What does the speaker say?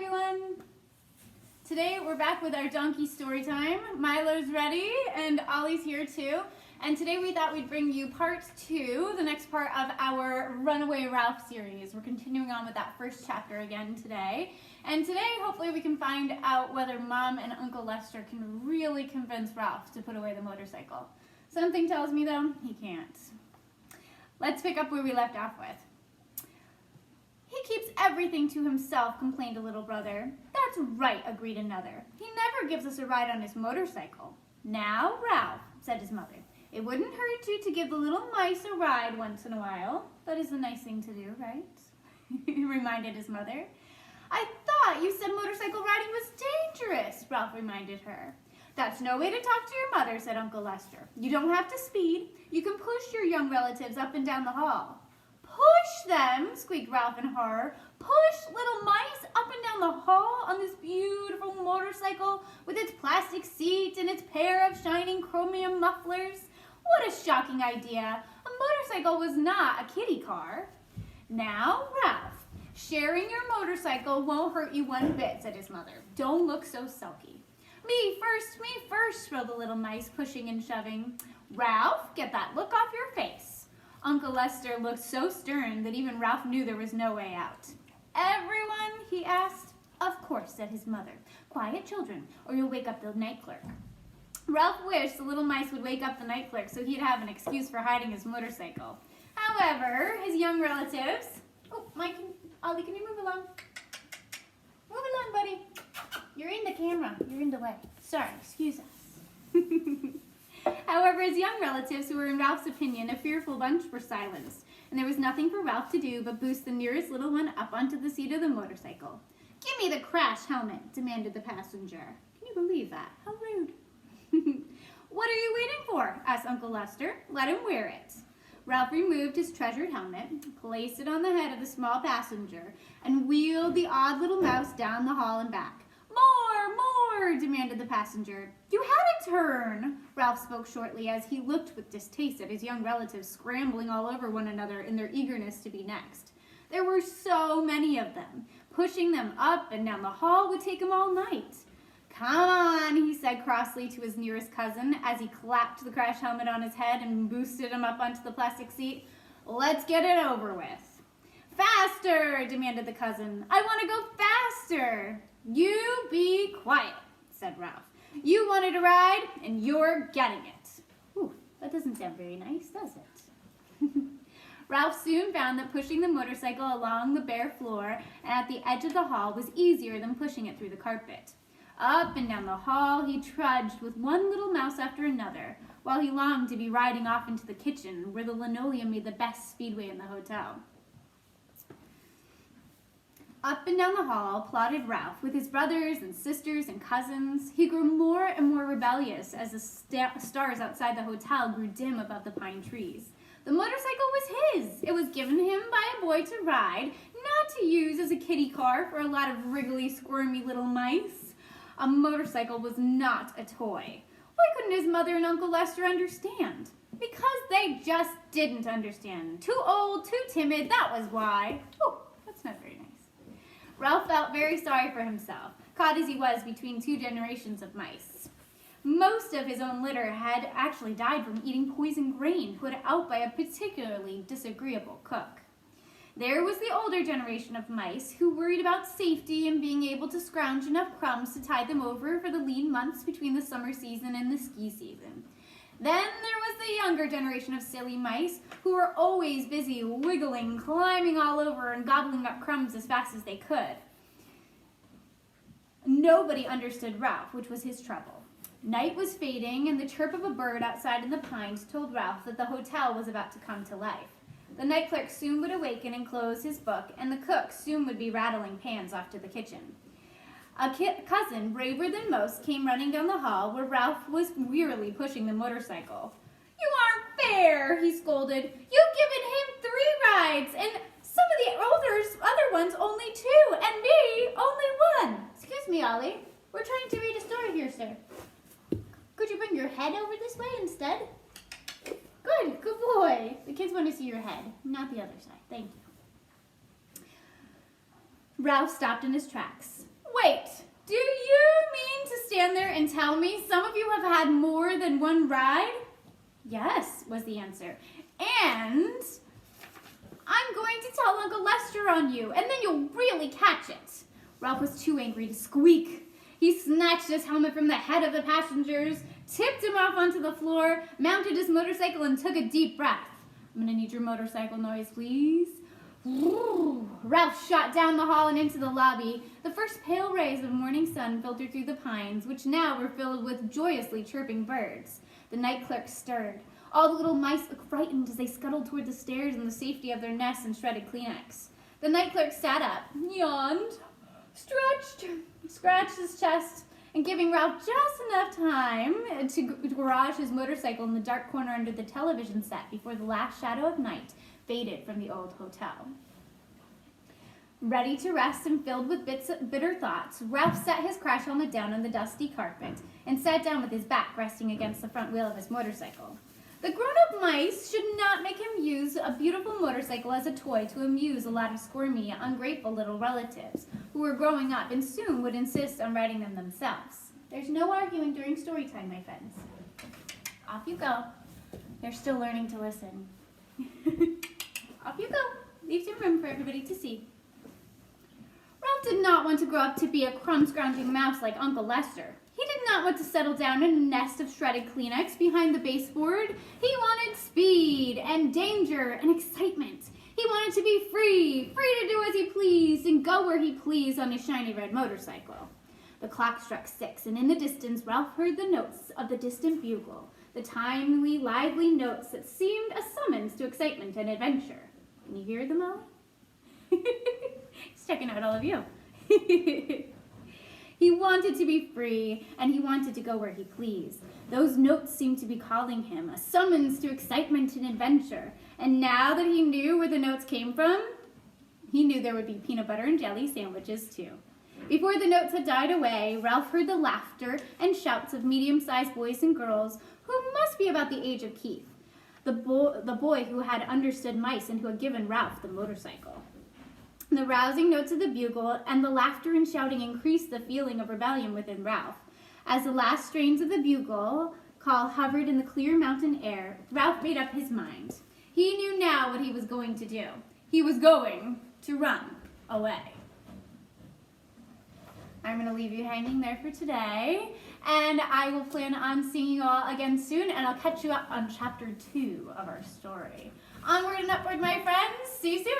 everyone! Today we're back with our donkey story time. Milo's ready and Ollie's here too. And today we thought we'd bring you part 2, the next part of our Runaway Ralph series. We're continuing on with that first chapter again today. And today hopefully we can find out whether Mom and Uncle Lester can really convince Ralph to put away the motorcycle. Something tells me though, he can't. Let's pick up where we left off with. He keeps everything to himself, complained a little brother. That's right, agreed another. He never gives us a ride on his motorcycle. Now, Ralph, said his mother, it wouldn't hurt you to give the little mice a ride once in a while. That is a nice thing to do, right? He reminded his mother. I thought you said motorcycle riding was dangerous, Ralph reminded her. That's no way to talk to your mother, said Uncle Lester. You don't have to speed. You can push your young relatives up and down the hall. Push them, squeaked Ralph in horror. Push little mice up and down the hall on this beautiful motorcycle with its plastic seat and its pair of shining chromium mufflers. What a shocking idea. A motorcycle was not a kiddie car. Now, Ralph, sharing your motorcycle won't hurt you one bit, said his mother. Don't look so sulky. Me first, shrilled the little mice, pushing and shoving. Ralph, get that look off your face. Uncle Lester looked so stern that even Ralph knew there was no way out. Everyone, he asked. Of course, said his mother. Quiet, children, or you'll wake up the night clerk. Ralph wished the little mice would wake up the night clerk so he'd have an excuse for hiding his motorcycle. However, his young relatives... Oh, Ollie, can you move along? Move along, buddy. You're in the camera. You're in the way. Sorry, excuse us. However, his young relatives, who were in Ralph's opinion a fearful bunch, were silenced, and there was nothing for Ralph to do but boost the nearest little one up onto the seat of the motorcycle. Give me the crash helmet, demanded the passenger. Can you believe that? How rude. What are you waiting for? Asked Uncle Lester. Let him wear it. Ralph removed his treasured helmet, placed it on the head of the small passenger, and wheeled the odd little mouse down the hall and back. More, demanded the passenger. You had a turn, Ralph spoke shortly as he looked with distaste at his young relatives scrambling all over one another in their eagerness to be next. There were so many of them. Pushing them up and down the hall would take him all night. Come on, he said crossly to his nearest cousin as he clapped the crash helmet on his head and boosted him up onto the plastic seat. Let's get it over with. Faster, demanded the cousin. I want to go faster. You be quiet, said Ralph. You wanted a ride, and you're getting it. Ooh, that doesn't sound very nice, does it? Ralph soon found that pushing the motorcycle along the bare floor and at the edge of the hall was easier than pushing it through the carpet. Up and down the hall he trudged with one little mouse after another, while he longed to be riding off into the kitchen where the linoleum made the best speedway in the hotel. Up and down the hall plodded Ralph with his brothers and sisters and cousins. He grew more and more rebellious as the stars outside the hotel grew dim above the pine trees. The motorcycle was his. It was given him by a boy to ride, not to use as a kiddie car for a lot of wriggly, squirmy little mice. A motorcycle was not a toy. Why couldn't his mother and Uncle Lester understand? Because they just didn't understand. Too old, too timid, that was why. Oh, that's not very nice. Ralph felt very sorry for himself, caught as he was between 2 generations of mice. Most of his own litter had actually died from eating poisoned grain put out by a particularly disagreeable cook. There was the older generation of mice who worried about safety and being able to scrounge enough crumbs to tide them over for the lean months between the summer season and the ski season. Then there was the younger generation of silly mice who were always busy wiggling, climbing all over, and gobbling up crumbs as fast as they could. Nobody understood Ralph, which was his trouble. Night was fading, and the chirp of a bird outside in the pines told Ralph that the hotel was about to come to life. The night clerk soon would awaken and close his book, and the cook soon would be rattling pans off to the kitchen. A cousin, braver than most, came running down the hall where Ralph was wearily pushing the motorcycle. You aren't fair, he scolded. You've given him 3 rides, and some of the other ones only 2, and me only 1. Excuse me, Ollie. We're trying to read a story here, sir. Could you bring your head over this way instead? Good boy. The kids want to see your head, not the other side. Thank you. Ralph stopped in his tracks. Wait, do you mean to stand there and tell me some of you have had more than one ride? Yes, was the answer. And I'm going to tell Uncle Lester on you, and then you'll really catch it. Ralph was too angry to squeak. He snatched his helmet from the head of the passengers, tipped him off onto the floor, mounted his motorcycle, and took a deep breath. I'm gonna need your motorcycle noise, please. Ralph shot down the hall and into the lobby. The first pale rays of morning sun filtered through the pines, which now were filled with joyously chirping birds. The night clerk stirred. All the little mice looked frightened as they scuttled toward the stairs in the safety of their nests and shredded Kleenex. The night clerk sat up, yawned, stretched, scratched his chest, and giving Ralph just enough time to garage his motorcycle in the dark corner under the television set before the last shadow of night faded from the old hotel. Ready to rest and filled with bitter thoughts, Ralph set his crash helmet down on the dusty carpet and sat down with his back resting against the front wheel of his motorcycle. The grown-up mice should not make him use a beautiful motorcycle as a toy to amuse a lot of squirmy, ungrateful little relatives who were growing up and soon would insist on riding them themselves. There's no arguing during story time, my friends. Off you go. They're still learning to listen. Off you go. Leave some room for everybody to see. Ralph did not want to grow up to be a crumb-scrounging mouse like Uncle Lester. He did not want to settle down in a nest of shredded Kleenex behind the baseboard. He wanted speed and danger and excitement. He wanted to be free to do as he pleased and go where he pleased on his shiny red motorcycle. The clock struck 6, and in the distance, Ralph heard the notes of the distant bugle, the timely, lively notes that seemed a summons to excitement and adventure. Can you hear them all? He's checking out all of you. He wanted to be free, and he wanted to go where he pleased. Those notes seemed to be calling him, a summons to excitement and adventure. And now that he knew where the notes came from, he knew there would be peanut butter and jelly sandwiches too. Before the notes had died away, Ralph heard the laughter and shouts of medium-sized boys and girls who must be about the age of Keith, the boy who had understood mice and who had given Ralph the motorcycle. The rousing notes of the bugle and the laughter and shouting increased the feeling of rebellion within Ralph. As the last strains of the bugle call hovered in the clear mountain air, Ralph made up his mind. He knew now what he was going to do. He was going to run away. I'm going to leave you hanging there for today, and I will plan on seeing you all again soon, and I'll catch you up on chapter 2 of our story. Onward and upward, my friends. See you soon.